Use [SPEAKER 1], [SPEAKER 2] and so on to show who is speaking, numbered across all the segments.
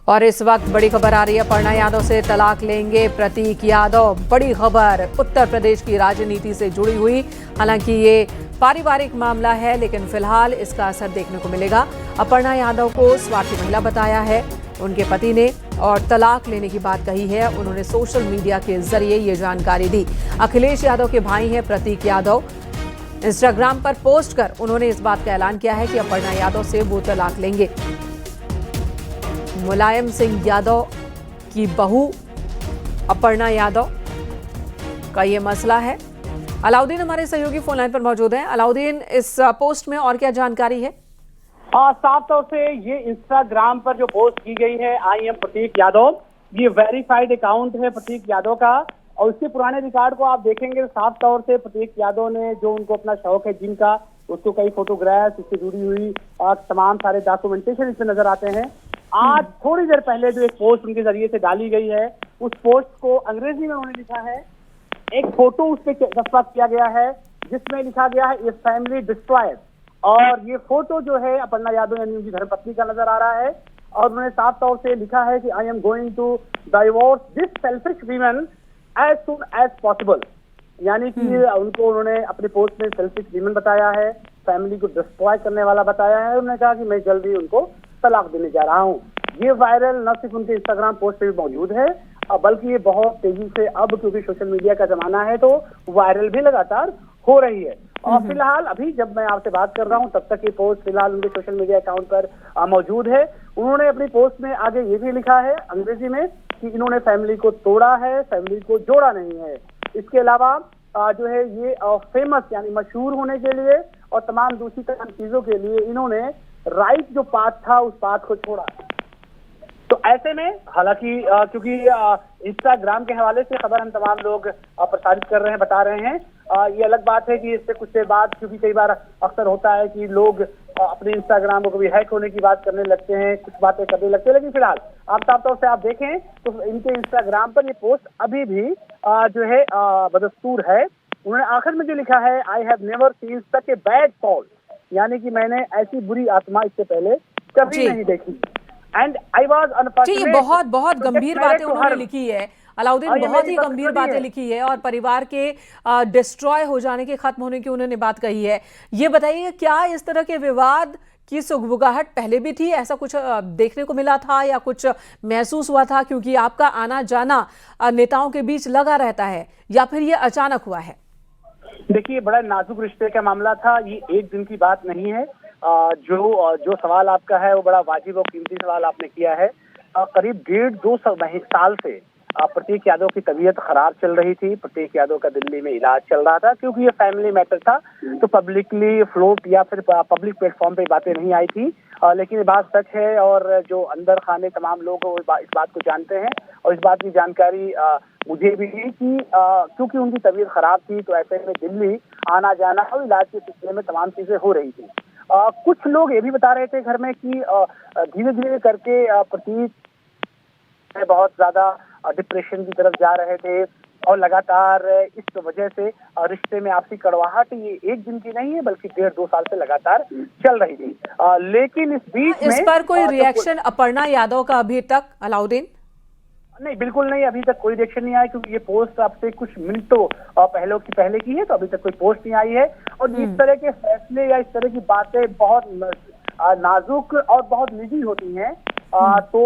[SPEAKER 1] और इस वक्त बड़ी खबर आ रही है, अपर्णा यादव से तलाक लेंगे प्रतीक यादव। बड़ी खबर उत्तर प्रदेश की राजनीति से जुड़ी हुई। हालांकि ये पारिवारिक मामला है, लेकिन फिलहाल इसका असर देखने को मिलेगा। अपर्णा यादव को स्वार्थी महिला बताया है उनके पति ने और तलाक लेने की बात कही है। उन्होंने सोशल मीडिया के जरिए ये जानकारी दी। अखिलेश यादव के भाई हैं प्रतीक यादव। इंस्टाग्राम पर पोस्ट कर उन्होंने इस बात का ऐलान किया है कि अपर्णा यादव से वो तलाक लेंगे। मुलायम सिंह यादव की बहू अपर्णा यादव का ये मसला है। अलाउद्दीन हमारे सहयोगी फोन लाइन पर मौजूद हैं। अलाउद्दीन, इस पोस्ट में और क्या जानकारी है?
[SPEAKER 2] साफ तौर से ये इंस्टाग्राम पर जो पोस्ट की गई है, आई एम प्रतीक यादव, ये वेरीफाइड अकाउंट है प्रतीक यादव का। और उसके पुराने रिकॉर्ड को आप देखेंगे तो साफ तौर से प्रतीक यादव ने जो उनको अपना शौक है जिम का, उसको कई फोटोग्राफ्स, उससे जुड़ी हुई तमाम सारे डॉक्यूमेंटेशन इसमें नजर आते हैं। आज थोड़ी देर पहले जो एक पोस्ट उनके जरिए से डाली गई है, उस पोस्ट को अंग्रेजी में उन्होंने लिखा है। एक फोटो उस पर दस्तावेज किया गया है जिसमें लिखा गया है ये फैमिली डिस्ट्रॉयड। और ये फोटो जो है अपर्णा यादव यानी उनकी धर्मपत्नी का नजर आ रहा है। और उन्होंने साफ तौर से लिखा है कि I am going to divorce this selfish women as soon as possible. यानी कि उनको उन्होंने अपने पोस्ट में सेल्फिश वीमेन बताया है, फैमिली को डिस्ट्रॉय करने वाला बताया है। उन्होंने कहा कि मैं जल्दी उनको तलाक देने जा रहा हूँ। ये वायरल न सिर्फ उनके इंस्टाग्राम पोस्ट पे भी मौजूद है, बल्कि ये बहुत तेजी से अब क्योंकि सोशल मीडिया का जमाना है तो वायरल भी लगातार हो रही है। और फिलहाल अभी जब मैं आपसे बात कर रहा हूँ तब तक ये पोस्ट फिलहाल उनके सोशल मीडिया अकाउंट पर मौजूद है। उन्होंने अपनी पोस्ट में आगे ये भी लिखा है अंग्रेजी में कि इन्होंने फैमिली को तोड़ा है, फैमिली को जोड़ा नहीं है। इसके अलावा जो है ये फेमस यानी मशहूर होने के लिए और तमाम दूसरी तमाम चीजों के लिए इन्होंने राइट जो पाथ था उस पाथ को छोड़ा। तो ऐसे में हालांकि क्योंकि इंस्टाग्राम के हवाले से खबर हम तमाम लोग प्रसारित कर रहे हैं, बता रहे हैं। ये अलग बात है कि इससे कुछ देर बाद, क्योंकि कई बार अक्सर होता है कि लोग अपने इंस्टाग्राम को कभी हैक होने की बात करने लगते हैं, कुछ बातें करने लगते हैं। लेकिन फिलहाल आप साफ तौर से आप देखें तो इनके इंस्टाग्राम पर ये पोस्ट अभी भी जो है बदस्तूर है। उन्होंने आखिर में जो लिखा है, I have never seen such a bad soul, यानी कि मैंने ऐसी बुरी आत्मा इससे पहले कभी नहीं देखी। And I was unfortunate.
[SPEAKER 1] बहुत गंभीर बातें उन्होंने लिखी है अलाउद्दीन, बहुत ही गंभीर बातें लिखी है और परिवार के डिस्ट्रॉय हो जाने के, खत्म होने की उन्होंने बात कही है। ये बताइए, क्या इस तरह के विवाद की सुगबुगाहट पहले भी थी? ऐसा कुछ देखने को मिला था या कुछ महसूस हुआ था? क्योंकि आपका आना जाना नेताओं के बीच लगा रहता है, या फिर ये अचानक हुआ है?
[SPEAKER 2] देखिए, बड़ा नाजुक रिश्ते का मामला था, ये एक दिन की बात नहीं है। जो सवाल आपका है वो बड़ा वाजिब और कीमती सवाल आपने किया है। करीब 1.5-2 साल से प्रतीक यादव की तबीयत खराब चल रही थी। प्रतीक यादव का दिल्ली में इलाज चल रहा था। क्योंकि ये फैमिली मैटर था तो पब्लिकली फ्लोट या फिर पब्लिक प्लेटफॉर्म पे बातें नहीं आई थी। लेकिन ये बात सच है और जो अंदर खाने तमाम लोग इस बात को जानते हैं। और इस बात की जानकारी मुझे भी है कि क्योंकि उनकी तबीयत खराब थी तो ऐसे में दिल्ली आना जाना और इलाज के सिलसिले में तमाम चीजें हो रही थी। कुछ लोग ये भी बता रहे थे घर में कि धीरे धीरे करके प्रतीक बहुत ज्यादा डिप्रेशन की तरफ जा रहे थे और लगातार इस वजह से रिश्ते में आपसी कड़वाहट ये एक दिन की नहीं है बल्कि 1.5-2 साल से लगातार चल रही थी। लेकिन इस बीच में
[SPEAKER 1] इस पर कोई रिएक्शन अपर्णा यादव का अभी तक अलाउद्दीन?
[SPEAKER 2] नहीं, बिल्कुल नहीं, अभी तक कोई रिएक्शन नहीं आया। क्योंकि ये पोस्ट आपसे कुछ मिनटों पहले की है तो अभी तक कोई पोस्ट नहीं आई है। और इस तरह के फैसले या इस तरह की बातें बहुत नाजुक और बहुत निजी होती हैं तो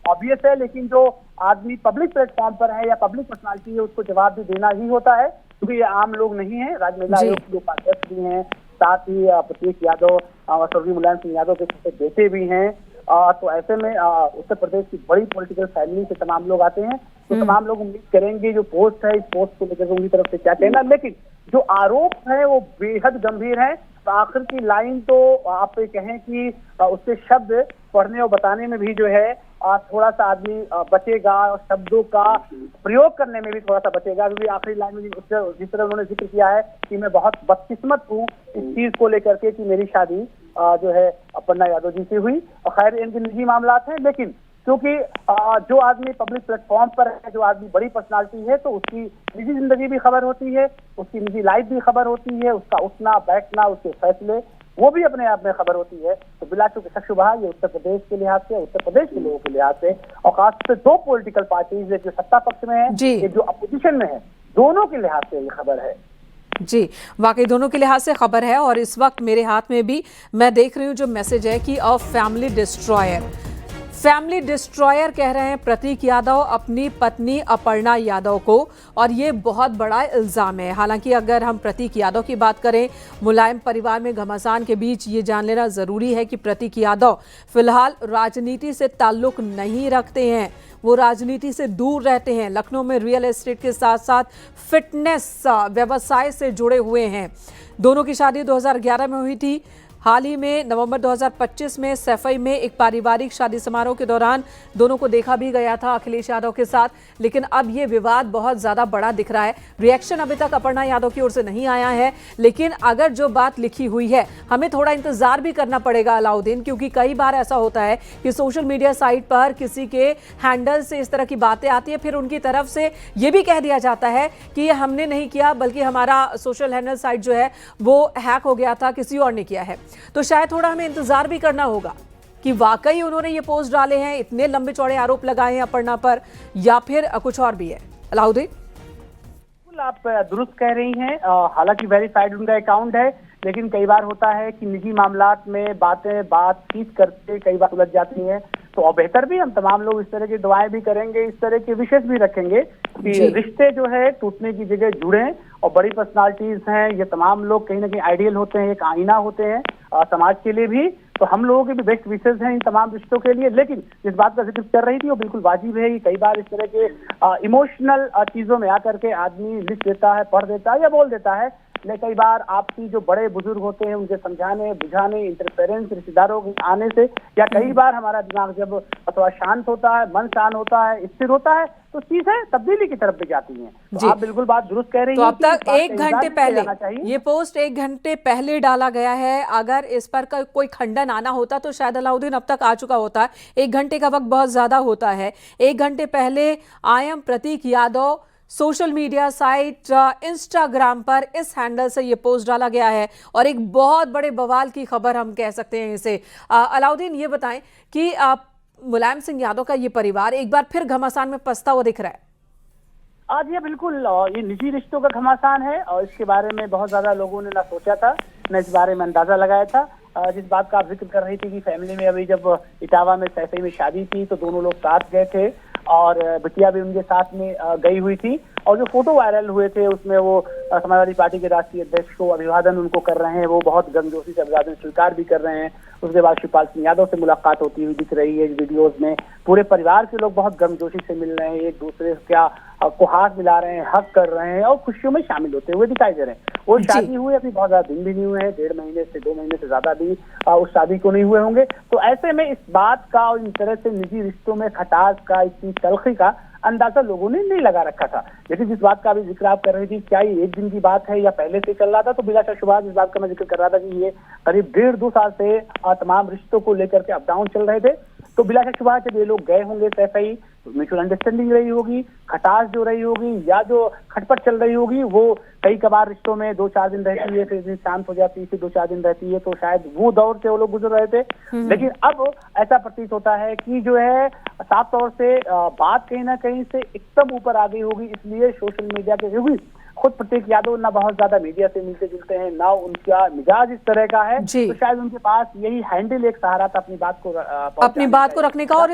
[SPEAKER 2] ऑब्वियस है। लेकिन जो आदमी पब्लिक प्लेटफॉर्म पर है या पब्लिक पर्सनालिटी है उसको जवाब भी देना ही होता है, क्योंकि ये आम लोग नहीं है। राज्य महिला आयोग के उपाध्यक्ष भी हैं, साथ ही प्रतीक यादव स्वर्गीय मुलायम सिंह यादव के छोटे बेटे भी हैं। तो ऐसे में उत्तर प्रदेश की बड़ी पॉलिटिकल फैमिली से तमाम लोग आते हैं। तो तमाम लोग उम्मीद करेंगे जो पोस्ट है इस पोस्ट को लेकर उनकी तरफ से क्या कहना। लेकिन जो आरोप है वो बेहद गंभीर है। तो आखिर की लाइन तो आप कहें कि उसके शब्द पढ़ने और बताने में भी जो है थोड़ा सा आदमी बचेगा और शब्दों का प्रयोग करने में भी थोड़ा सा बचेगा। क्योंकि आखिरी लाइन में जिस तरह उन्होंने जिक्र किया है कि मैं बहुत बदकिस्मत हूँ इस चीज को लेकर के कि मेरी शादी जो है अपर्णा यादव जी से हुई। और खैर इनके निजी मामला हैं, लेकिन क्योंकि जो आदमी पब्लिक प्लेटफॉर्म पर है, जो आदमी बड़ी पर्सनालिटी है, तो उसकी निजी जिंदगी भी खबर होती है, उसकी निजी लाइफ भी खबर होती है, उसका उठना बैठना, उसके फैसले वो भी अपने आप में खबर होती है। तो बिला चूक शक शुबह ये उत्तर प्रदेश के लिहाज से, उत्तर प्रदेश के लोगों के लिहाज से और खासतौर से दो पॉलिटिकल पार्टीज, एक जो सत्ता पक्ष में है,
[SPEAKER 1] जी।
[SPEAKER 2] एक जो अपोजिशन में है, दोनों के लिहाज से ये खबर है।
[SPEAKER 1] जी, वाकई दोनों के लिहाज से खबर है। और इस वक्त मेरे हाथ में भी मैं देख रही हूँ जो मैसेज है कि अ फैमिली डिस्ट्रॉयर कह रहे हैं प्रतीक यादव अपनी पत्नी अपर्णा यादव को, और ये बहुत बड़ा इल्जाम है। हालांकि अगर हम प्रतीक यादव की बात करें, मुलायम परिवार में घमासान के बीच ये जान लेना जरूरी है कि प्रतीक यादव फिलहाल राजनीति से ताल्लुक नहीं रखते हैं, वो राजनीति से दूर रहते हैं। लखनऊ में रियल एस्टेट के साथ साथ फिटनेस व्यवसाय से जुड़े हुए हैं। दोनों की शादी 2011 में हुई थी। हाल ही में नवंबर 2025 में सैफई में एक पारिवारिक शादी समारोह के दौरान दोनों को देखा भी गया था अखिलेश यादव के साथ। लेकिन अब ये विवाद बहुत ज्यादा बड़ा दिख रहा है। रिएक्शन अभी तक अपर्णा यादव की ओर से नहीं आया है, लेकिन अगर जो बात लिखी हुई है हमें थोड़ा इंतजार भी करना पड़ेगा अलाउद्दीन, क्योंकि कई बार ऐसा होता है कि सोशल मीडिया साइट पर किसी के हैंडल से इस तरह की बातें आती है, फिर उनकी तरफ से ये भी कह दिया जाता है कि ये हमने नहीं किया बल्कि हमारा सोशल हैंडल साइट जो है वो हैक हो गया था, किसी और ने किया है। तो शायद थोड़ा हमें इंतजार भी करना होगा कि वाकई उन्होंने ये पोस्ट डाले हैं, इतने लंबे चौड़े आरोप लगाए हैं अपर्णा पर, या फिर कुछ और भी है। अलाउद्दीन,
[SPEAKER 2] आप दुरुस्त कह रही हैं। हालांकि वेरीफाइड उनका अकाउंट है, लेकिन कई बार होता है कि निजी मामलात में बातचीत करते कई बार उलझ जाती हैं। तो और बेहतर भी हम तमाम लोग इस तरह की दुआएं भी करेंगे, इस तरह के विशेष भी रखेंगे कि रिश्ते जो है टूटने की जगह जुड़े। और बड़ी पर्सनालिटीज हैं ये तमाम लोग, कहीं ना कहीं आइडियल होते हैं, एक आईना होते हैं समाज के लिए भी। तो हम लोगों के भी बेस्ट विशेष हैं इन तमाम रिश्तों के लिए। लेकिन जिस बात का जिक्र कर रही थी वो बिल्कुल वाजिब है कि कई बार इस तरह के इमोशनल चीजों में आकर के आदमी लिख देता है, पढ़ देता है या बोल देता है। लेकिन कई बार आपकी जो बड़े बुजुर्ग होते हैं उनके समझाने बुझाने, इंटरफेरेंस रिश्तेदारों के आने से, या कई बार हमारा दिमाग जब थोड़ा शांत होता है, मन शांत होता है, स्थिर होता है, तो चीजें तब्दीली की तरफ भी जाती हैं। तो आप बिल्कुल बात दुरुस्त कह रही हैं।
[SPEAKER 1] तो अब तक 1 घंटे पहले ये पोस्ट 1 घंटे पहले डाला गया है। अगर इस पर का कोई खंडन आना होता तो शायद अलाउद्दीन अब तक आ चुका होता। 1 घंटे का वक्त बहुत ज्यादा होता है। 1 घंटे पहले I am Prateek Yadav social media site Instagram पर इस हैंडल से ये पोस्ट डाला गया है, और एक बहुत बड़े बवाल की खबर हम कह सकते हैं इसे। अलाउद्दीन, ये बताएं कि मुलायम सिंह यादव का ये परिवार एक बार फिर घमासान में फंसता हुआ दिख रहा है।
[SPEAKER 2] आज ये बिल्कुल ये निजी रिश्तों का घमासान है, और इसके बारे में बहुत ज्यादा लोगों ने ना सोचा था, न इस बारे में अंदाजा लगाया था। जिस बात का आप जिक्र कर रही थी कि फैमिली में अभी जब इटावा में सैफई में शादी थी तो दोनों लोग साथ गए थे, और बिटिया भी उनके साथ में गई हुई थी। और जो फोटो वायरल हुए थे उसमें वो समाजवादी पार्टी के राष्ट्रीय अध्यक्ष को अभिवादन उनको कर रहे हैं, वो बहुत गर्मजोशी से अभिवादन स्वीकार भी कर रहे हैं। उसके बाद शिवपाल सिंह यादव से मुलाकात होती हुई दिख रही है वीडियोज में। पूरे परिवार के लोग बहुत गर्मजोशी से मिल रहे हैं, एक दूसरे को हाथ मिला रहे हैं, हक कर रहे हैं और खुशियों में शामिल होते हुए दिखाई दे रहे हैं। वो शादी हुए अभी बहुत ज्यादा दिन भी नहीं हुए हैं, 1.5 महीने से 2 महीने से ज्यादा भी उस शादी को नहीं हुए होंगे। तो ऐसे में इस बात का और इन तरह से निजी रिश्तों में खटास का, इतनी तलखी का अंदाजा लोगों ने नहीं लगा रखा था। लेकिन जिस बात का अभी जिक्र आप कर रही थी, क्या ये 1 दिन की बात है या पहले से चल रहा था, तो बिला शुबा इस बात का मैं जिक्र कर रहा था कि ये करीब 1.5-2 साल से तमाम रिश्तों को लेकर के अप डाउन चल रहे थे। तो बिला शुबा जब ये लोग गए होंगे सैफई, तो म्यूचुअल अंडरस्टैंडिंग रही होगी, खटास जो रही होगी या जो खटपट चल रही होगी, वो कई कबार रिश्तों में 2-4 दिन रहती है, फिर शांत हो जाती है, फिर 2-4 दिन रहती है। तो शायद वो दौर से वो लोग गुजर रहे थे। लेकिन अब ऐसा प्रतीत होता है कि जो है साफ तौर से बात कहीं ना कहीं से एकदम ऊपर आ गई होगी। इसलिए सोशल मीडिया के क्योंकि खुद प्रतीक यादव ना बहुत ज्यादा मीडिया से मिलते जुलते हैं, ना उनका मिजाज इस तरह का है, तो शायद उनके पास यही हैंडल एक सहारा था अपनी बात को रखने का।
[SPEAKER 1] और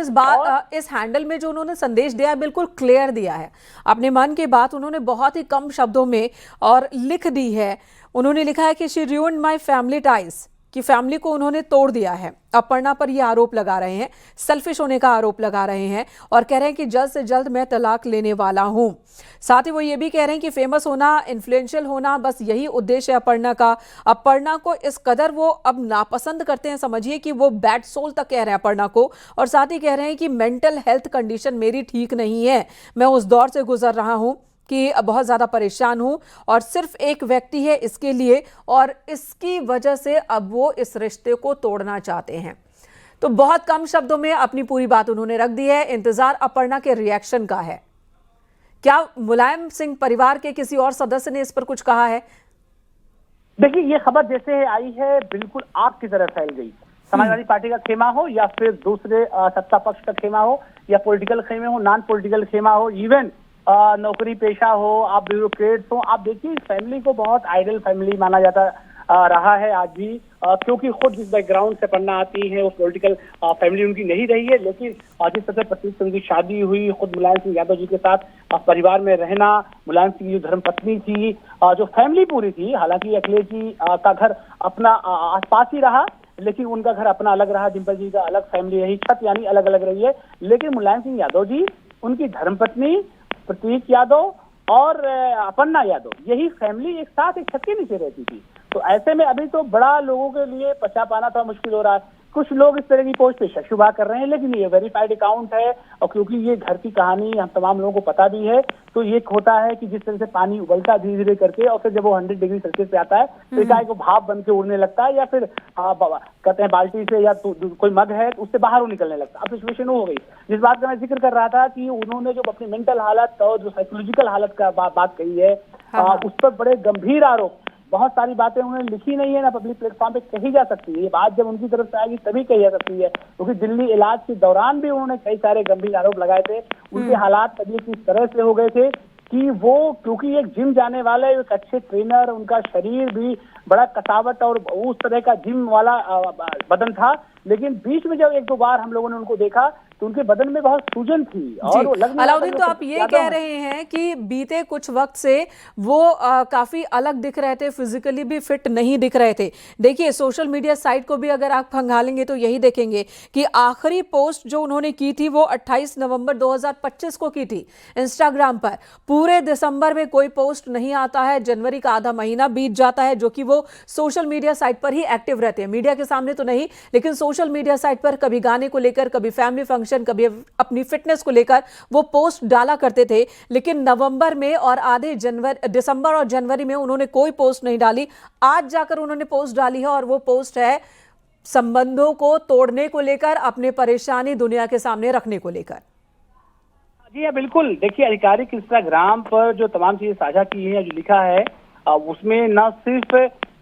[SPEAKER 1] इस हैंडल में जो उन्होंने संदेश दिया है बिल्कुल क्लियर दिया है। अपने मन की बात उन्होंने बहुत ही कम शब्दों में और लिख दी है। उन्होंने लिखा है कि she ruined my family ties, कि फैमिली को उन्होंने तोड़ दिया है। अपर्णा पर ये आरोप लगा रहे हैं, सेल्फिश होने का आरोप लगा रहे हैं, और कह रहे हैं कि जल्द से जल्द मैं तलाक लेने वाला हूं। साथ ही वो ये भी कह रहे हैं कि फेमस होना, इन्फ्लुएंशियल होना, बस यही उद्देश्य है अपर्णा का। अपर्णा को इस कदर वो अब नापसंद करते हैं, समझिए कि वो बैड सोल तक कह रहे हैं अपर्णा को। और साथ ही कह रहे हैं कि मेंटल हेल्थ कंडीशन मेरी ठीक नहीं है, मैं उस दौर से गुजर रहा हूं कि बहुत ज़्यादा परेशान हूं, और सिर्फ एक व्यक्ति है इसके लिए, और इसकी वजह से अब वो इस रिश्ते को तोड़ना चाहते हैं। तो बहुत कम शब्दों में अपनी पूरी बात उन्होंने रख दी है। इंतजार अपर्णा के रिएक्शन का है। क्या मुलायम सिंह परिवार के किसी और सदस्य ने इस पर कुछ कहा है?
[SPEAKER 2] देखिए, ये खबर जैसे आई है बिल्कुल आग की तरह फैल गई। समाजवादी पार्टी का खेमा हो या फिर दूसरे सत्ता पक्ष का खेमा हो, या पॉलिटिकल खेमे हो, नॉन पॉलिटिकल खेमा हो, इवन नौकरी पेशा हो, आप ब्यूरोक्रेट्स हो, आप देखिए इस फैमिली को बहुत आइडियल फैमिली माना जाता रहा है आज भी, क्योंकि खुद जिस बैकग्राउंड से पढ़ना आती है वो पॉलिटिकल फैमिली उनकी नहीं रही है, लेकिन जिस तरह से प्रतीक से उनकी शादी हुई, खुद मुलायम सिंह यादव जी के साथ परिवार में रहना, मुलायम सिंह की जो धर्मपत्नी थी, जो फैमिली पूरी थी, हालांकि अखिलेश जी का घर अपना आसपास ही रहा, लेकिन उनका घर अपना अलग रहा, डिम्पल जी का अलग फैमिली रही, छत यानी अलग अलग रही है, लेकिन मुलायम सिंह यादव जी, उनकी धर्मपत्नी प्रतीक यादव और अपर्णा यादव, यही फैमिली एक साथ एक छत के नीचे रहती थी। तो ऐसे में अभी तो बड़ा लोगों के लिए पचा पाना थोड़ा मुश्किल हो रहा है। कुछ लोग इस तरह की पोस्ट पे शक शुबा कर रहे हैं, लेकिन ये वेरीफाइड अकाउंट है और क्योंकि ये घर की कहानी हम तमाम लोगों को पता भी है, तो ये होता है कि जिस तरह से पानी उबलता धीरे धीरे करके और फिर जब वो 100 डिग्री सेल्सियस पे आता है तो एकाएक भाप बन के उड़ने लगता है, या फिर कहते हैं बाल्टी से या कोई मग है उससे बाहर वो निकलने लगता है। अब सिचुएशन हो गई, जिस बात का मैं जिक्र कर रहा था कि उन्होंने जो अपनी मेंटल हालत और जो साइकोलॉजिकल हालत का बात कही है, उस पर बड़े गंभीर आरोप, बहुत सारी बातें उन्होंने लिखी नहीं है ना पब्लिक प्लेटफॉर्म पे कही जा सकती है। ये बात जब उनकी तरफ से आएगी तभी कही जा सकती है, क्योंकि दिल्ली इलाज के दौरान भी उन्होंने कई सारे गंभीर आरोप लगाए थे। उनके हालात तबीयत इस तरह से हो गए थे कि वो, क्योंकि एक जिम जाने वाले एक अच्छे ट्रेनर, उनका शरीर भी बड़ा कसावट और उस तरह का जिम वाला बदन था, लेकिन बीच में जब एक दो बार हम लोगों ने उनको देखा तो उनके बदन में बहुत सूजन थी। और
[SPEAKER 1] अलाउद्दीन, तो आप ये कह रहे हैं कि बीते कुछ वक्त से वो काफी अलग दिख रहे थे, फिजिकली भी फिट नहीं दिख रहे थे। देखिए सोशल मीडिया साइट को भी अगर आप खंगालेंगे तो यही देखेंगे कि आखिरी पोस्ट जो उन्होंने की थी वो 28 नवंबर 2025 को की थी इंस्टाग्राम पर। पूरे दिसंबर में कोई पोस्ट नहीं आता है, जनवरी का आधा महीना बीत जाता है, जो कि वो सोशल मीडिया साइट पर ही एक्टिव रहते हैं, मीडिया के सामने तो नहीं, लेकिन सोशल मीडिया साइट पर कभी गाने को लेकर, कभी फैमिली फंक्शन, कभी अपनी फिटनेस को लेकर वो पोस्ट डाला करते थे। लेकिन नवंबर में और आधे दिसंबर और जनवरी में उन्होंने कोई पोस्ट नहीं डाली। आज जाकर उन्होंने पोस्ट डाली है और वो पोस्ट है संबंधों को तोड़ने को लेकर, अपने परेशानी दुनिया के सामने रखने को लेकर।
[SPEAKER 2] जी हाँ, बिल्कुल। देखिए आधिकारिक इंस्टाग्राम पर जो तमाम चीजें साझा की है, जो लिखा है, उसमें न सिर्फ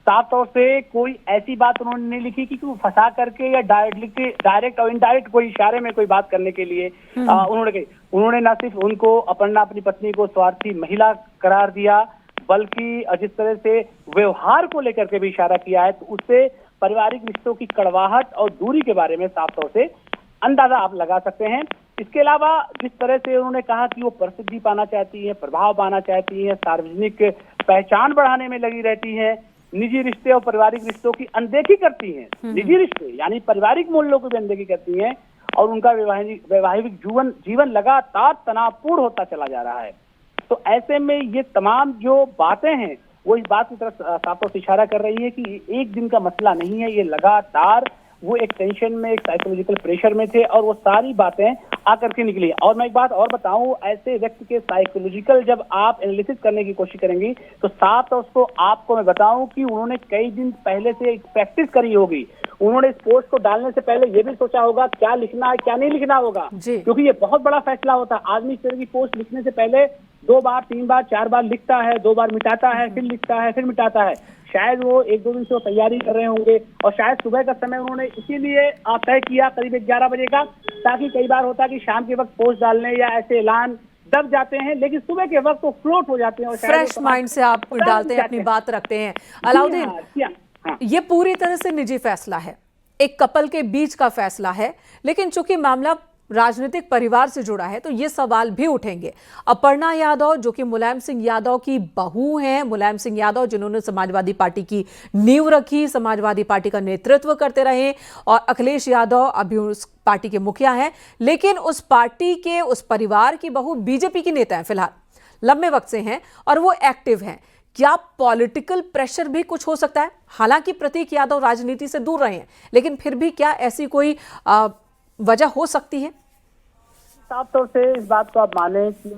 [SPEAKER 2] साफ तौर से कोई ऐसी बात उन्होंने नहीं लिखी कि फंसा करके या डायरेक्ट और इनडायरेक्ट कोई इशारे में कोई बात करने के लिए उन्होंने न सिर्फ उनको अपनी पत्नी को स्वार्थी महिला करार दिया, बल्कि जिस तरह से व्यवहार को लेकर के भी इशारा किया है, तो उससे पारिवारिक रिश्तों की कड़वाहट और दूरी के बारे में साफ तौर से अंदाजा आप लगा सकते हैं। इसके अलावा जिस तरह से उन्होंने कहा कि वो प्रसिद्धि पाना चाहती है, प्रभाव पाना चाहती है, सार्वजनिक पहचान बढ़ाने में लगी रहती है, निजी रिश्ते और पारिवारिक रिश्तों की अनदेखी करती हैं, निजी रिश्ते यानी पारिवारिक मूल्यों की भी अनदेखी करती हैं, और उनका वैवाहिक जीवन लगातार तनावपूर्ण होता चला जा रहा है। तो ऐसे में ये तमाम जो बातें हैं वो इस बात की तरफ साफ तौर से इशारा कर रही है कि एक दिन का मसला नहीं है, ये लगातार वो एक टेंशन में, एक साइकोलॉजिकल प्रेशर में थे और वो सारी बातें आकर के निकली। और मैं एक बात और बताऊं, ऐसे व्यक्ति के साइकोलॉजिकल जब आप एनालिसिस करने की कोशिश करेंगी तो साफ तौर से आपको मैं बताऊं कि उन्होंने कई दिन पहले से एक प्रैक्टिस करी होगी। उन्होंने इस पोस्ट को डालने से पहले ये भी सोचा होगा क्या लिखना है, क्या नहीं लिखना होगा, क्योंकि ये बहुत बड़ा फैसला होता है। आदमी इस तरह की पोस्ट लिखने से पहले 2 बार 3 बार 4 बार लिखता है, 2 बार मिटाता है, फिर लिखता है, फिर मिटाता है। शायद वो 1-2 दिन से वो तैयारी कर रहे होंगे और शायद सुबह का समय उन्होंने इसीलिए तय किया करीब 11 बजे का, ताकि कई बार होता है कि शाम के वक्त पोस्ट डालने या ऐसे ऐलान दब जाते हैं, लेकिन सुबह के वक्त वो फ्लोट हो जाते हैं और
[SPEAKER 1] फ्रेश माइंड से आप डालते हैं, अपनी बात रखते हैं। अलाउद्दीन, ये पूरी तरह से निजी फैसला है, एक कपल के बीच का फैसला है, लेकिन चूंकि मामला राजनीतिक परिवार से जुड़ा है तो ये सवाल भी उठेंगे। अपर्णा यादव जो कि मुलायम सिंह यादव की बहू हैं, मुलायम सिंह यादव जिन्होंने समाजवादी पार्टी की नींव रखी, समाजवादी पार्टी का नेतृत्व करते रहे, और अखिलेश यादव अभी उस पार्टी के मुखिया हैं, लेकिन उस पार्टी के, उस परिवार की बहू बीजेपी की नेता है फिलहाल, लंबे वक्त से हैं और वो एक्टिव हैं। क्या पॉलिटिकल प्रेशर भी कुछ हो सकता है? हालांकि प्रतीक यादव राजनीति से दूर रहे हैं, लेकिन फिर भी क्या ऐसी कोई वजह हो सकती है?
[SPEAKER 2] साफ तौर से इस बात को आप माने कि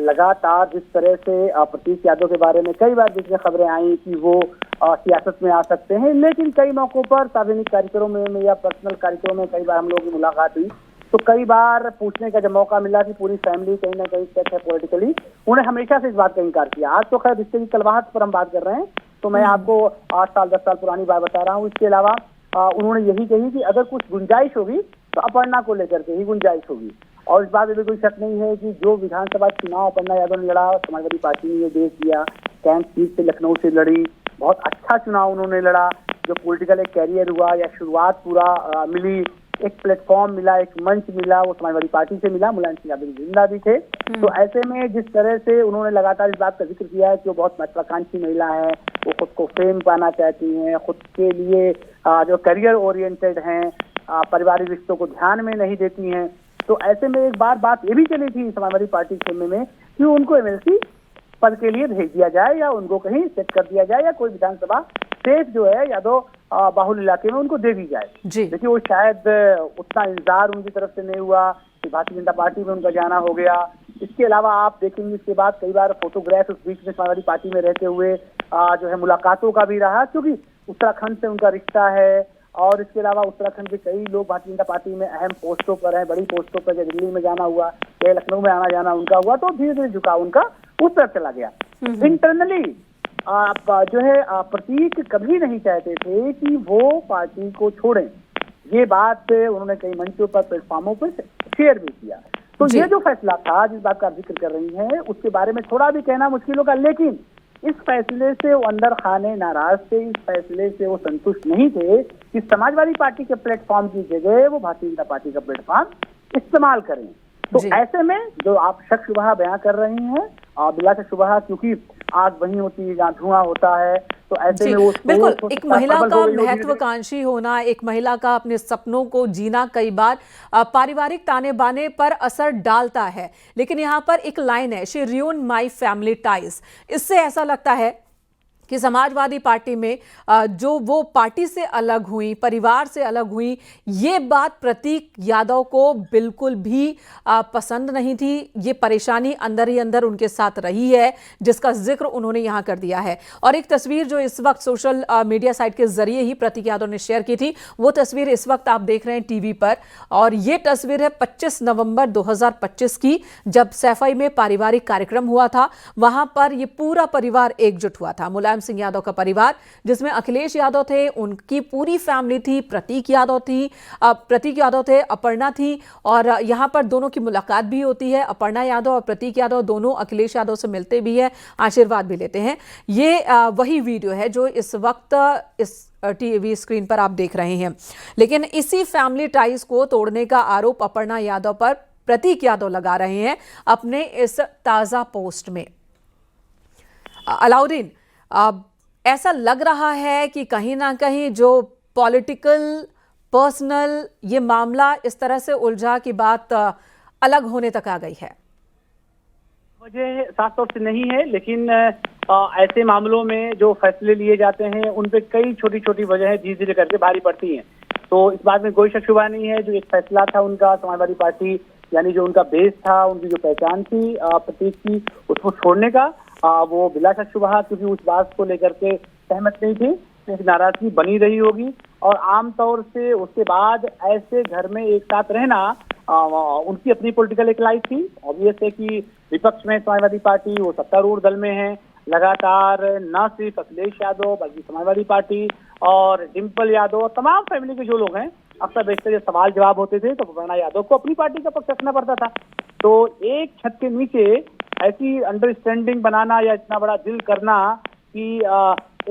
[SPEAKER 2] लगातार जिस तरह से प्रतीक यादव के बारे में कई बार बीच में खबरें आई कि वो सियासत में आ सकते हैं, लेकिन कई मौकों पर सार्वजनिक कार्यक्रमों में या पर्सनल कार्यक्रमों में कई बार हम लोगों की मुलाकात हुई, तो कई बार पूछने का जब मौका मिला कि पूरी फैमिली कहीं ना कहीं सेट है पॉलिटिकली, उन्हें हमेशा से इस बात का इनकार किया। आज तो खैर रिश्ते की कलवाहट पर हम बात कर रहे हैं, तो मैं आपको 8 साल 10 साल पुरानी बात बता रहा हूँ। इसके अलावा उन्होंने यही कही कि अगर कुछ गुंजाइश होगी तो अपर्णा को लेकर के ही गुंजाइश होगी। और इस बात में भी कोई शक नहीं है कि जो विधानसभा चुनाव अपर्णा यादव ने लड़ा, समाजवादी पार्टी ने ये देख दिया, कैंट सीट से लखनऊ से लड़ी, बहुत अच्छा चुनाव उन्होंने लड़ा। जो पॉलिटिकल एक कैरियर हुआ या शुरुआत पूरा मिली, एक प्लेटफॉर्म मिला, एक मंच मिला, वो समाजवादी पार्टी से मिला। मुलायम सिंह यादव जिंदा भी थे। तो ऐसे में जिस तरह से उन्होंने लगातार इस बात का जिक्र किया है कि वो बहुत महत्वाकांक्षी महिला है, वो खुद को फेम पाना चाहती हैं, खुद के लिए जो करियर ओरिएंटेड हैं, पारिवारिक रिश्तों को ध्यान में नहीं देती हैं। तो ऐसे में एक बार बात ये भी चली थी समाजवादी पार्टी के में कि उनको एमएलसी पद के लिए भेज दिया जाए या उनको कहीं सेट कर दिया जाए या कोई विधानसभा सेट जो है यादव बाहुल इलाके में उनको दे दी जाए। देखिए वो शायद उतना इंतजार उनकी तरफ से नहीं हुआ कि भारतीय जनता पार्टी में उनका जाना हो गया। इसके अलावा आप देखेंगे इसके बाद कई बार फोटोग्राफ उस बीच में समाजवादी पार्टी में रहते हुए जो है मुलाकातों का भी रहा, क्योंकि उत्तराखंड से उनका रिश्ता है। और इसके अलावा उत्तराखंड के कई लोग भारतीय जनता पार्टी में अहम पोस्टों पर हैं, बड़ी पोस्टों पर, जब दिल्ली में जाना हुआ या लखनऊ में आना जाना उनका हुआ, तो धीरे धीरे झुकाव उनका उस तरफ चला गया। इंटरनली जो है प्रतीक कभी नहीं चाहते थे कि वो पार्टी को छोड़ें। ये बात उन्होंने कई मंचों पर, प्लेटफॉर्मों पर शेयर भी किया। तो ये जो फैसला था जिस बात का आप जिक्र कर रही हैं, उसके बारे में थोड़ा भी कहना मुश्किल होगा, लेकिन इस फैसले से वो अंदर खाने नाराज थे, इस फैसले से वो संतुष्ट नहीं थे कि समाजवादी पार्टी के प्लेटफॉर्म की जगह वो भारतीय जनता पार्टी का प्लेटफॉर्म इस्तेमाल करें। तो ऐसे में जो आप शक शुबहा बयां कर रही हैं, बिला शक शुबहा, क्योंकि आग वहीं होती है जहाँ धुआं होता है, तो ऐसे में वो
[SPEAKER 1] बिल्कुल एक महिला का महत्वाकांक्षी होना, एक महिला का अपने सपनों को जीना कई बार पारिवारिक ताने बाने पर असर डालता है। लेकिन यहाँ पर एक लाइन है, she ruin my family ties. इससे ऐसा लगता है कि समाजवादी पार्टी में जो वो पार्टी से अलग हुई, परिवार से अलग हुई, ये बात प्रतीक यादव को बिल्कुल भी पसंद नहीं थी। ये परेशानी अंदर ही अंदर उनके साथ रही है, जिसका जिक्र उन्होंने यहाँ कर दिया है। और एक तस्वीर जो इस वक्त सोशल मीडिया साइट के जरिए ही प्रतीक यादव ने शेयर की थी, वो तस्वीर इस वक्त आप देख रहे हैं टीवी पर। और ये तस्वीर है 25 नवंबर 2025 की, जब सैफई में पारिवारिक कार्यक्रम हुआ था। वहां पर ये पूरा परिवार एकजुट हुआ था। मुलायम सिंह यादव का परिवार, जिसमें अखिलेश यादव थे, उनकी पूरी फैमिली थी, प्रतीक यादव थे, अपर्णा थी, और यहां पर दोनों की मुलाकात भी होती है। अपर्णा यादव और प्रतीक यादव दोनों अखिलेश यादव से मिलते भी हैं, आशीर्वाद भी लेते हैं। ये वही वीडियो है जो इस वक्त इस टीवी स्क्रीन पर आप देख रहे हैं। लेकिन इसी फैमिली टाइज को तोड़ने का आरोप अपर्णा यादव पर प्रतीक यादव लगा रहे हैं अपने इस ताजा पोस्ट में। अलाउद्दीन, ऐसा लग रहा है कि कहीं ना कहीं जो पॉलिटिकल पर्सनल ये मामला इस तरह से उलझा कि बात अलग होने तक आ गई है।
[SPEAKER 2] वजह साफ तौर से नहीं है, लेकिन ऐसे मामलों में जो फैसले लिए जाते हैं उन पे कई छोटी छोटी वजहें धीरे धीरे करके भारी पड़ती हैं। तो इस बात में कोई शक शुबा नहीं है, जो एक फैसला था उनका समाजवादी पार्टी, यानी जो उनका बेस था, उनकी जो पहचान थी प्रतीक की, उसको छोड़ने का, वो बिला शक शुबहा, क्योंकि उस बात को लेकर के सहमत नहीं थी, एक नाराजगी बनी रही होगी। और आमतौर से उसके बाद ऐसे घर में एक साथ रहना, उनकी अपनी पॉलिटिकल एक लाइफ थी। ऑब्वियस है कि विपक्ष में समाजवादी पार्टी, वो सत्तारूढ़ दल में है, लगातार न सिर्फ अखिलेश यादव बल्कि समाजवादी पार्टी और डिम्पल यादव, तमाम फैमिली के जो लोग हैं, अक्सर बेशतर जब सवाल जवाब होते थे तो अपर्णा यादव को अपनी पार्टी का पक्ष रखना पड़ता था। तो एक छत के नीचे ऐसी अंडरस्टैंडिंग बनाना या इतना बड़ा दिल करना कि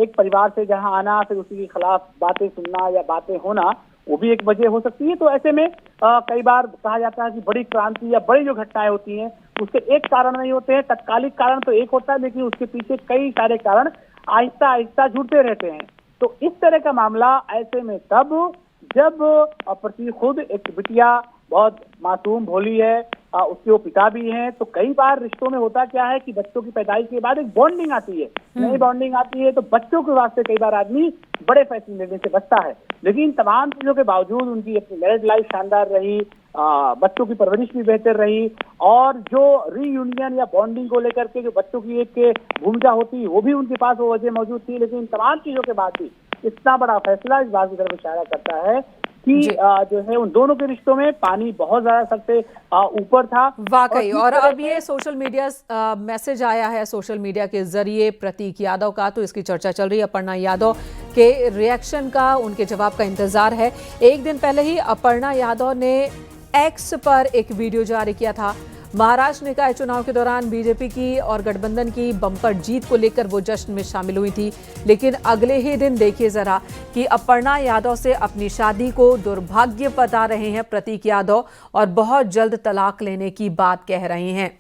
[SPEAKER 2] एक परिवार से जहां आना, फिर उसी के खिलाफ बातें सुनना या बातें होना, वो भी एक वजह हो सकती है। तो ऐसे में कई बार कहा जाता है कि बड़ी क्रांति या बड़ी जो घटनाएं होती हैं उसके एक कारण नहीं होते हैं, तत्कालिक कारण तो एक होता है, लेकिन उसके पीछे कई सारे कारण आहिस्ता आहिस्ता जुड़ते रहते हैं। तो इस तरह का मामला ऐसे में तब जब प्रतीक खुद एक बिटिया बहुत मासूम भोली है, उसके वो पिता भी हैं, तो कई बार रिश्तों में होता क्या है कि बच्चों की पैदाइश के बाद एक बॉन्डिंग आती है, नई बॉन्डिंग आती है, तो बच्चों के वास्ते कई बार आदमी बड़े फैसले लेने से बचता है। लेकिन तमाम चीजों के बावजूद उनकी अपनी मैरिड लाइफ शानदार रही, बच्चों की परवरिश भी बेहतर रही, और जो रीयूनियन या बॉन्डिंग को लेकर के जो बच्चों की एक भूमिका होती वो भी उनके पास वो वजह मौजूद थी। लेकिन तमाम चीजों के बाद भी इतना बड़ा फैसला इस बात की तरफ इशारा करता है कि
[SPEAKER 1] जी।
[SPEAKER 2] जो है उन दोनों के रिश्तों में पानी बहुत ज्यादा सबसे ऊपर था।
[SPEAKER 1] वाकई,
[SPEAKER 2] इस
[SPEAKER 1] और
[SPEAKER 2] तरह
[SPEAKER 1] अब
[SPEAKER 2] से-
[SPEAKER 1] ये सोशल मीडिया मैसेज आया है सोशल मीडिया के जरिए प्रतीक यादव का, तो इसकी चर्चा चल रही है। अपर्णा यादव के रिएक्शन का, उनके जवाब का इंतजार है। एक दिन पहले ही अपर्णा यादव ने एक्स पर एक वीडियो जारी किया था। महाराष्ट्र निकाय चुनाव के दौरान बीजेपी की और गठबंधन की बम्पर जीत को लेकर वो जश्न में शामिल हुई थी, लेकिन अगले ही दिन देखिए जरा कि अपर्णा यादव से अपनी शादी को दुर्भाग्य बता रहे हैं प्रतीक यादव और बहुत जल्द तलाक लेने की बात कह रहे हैं।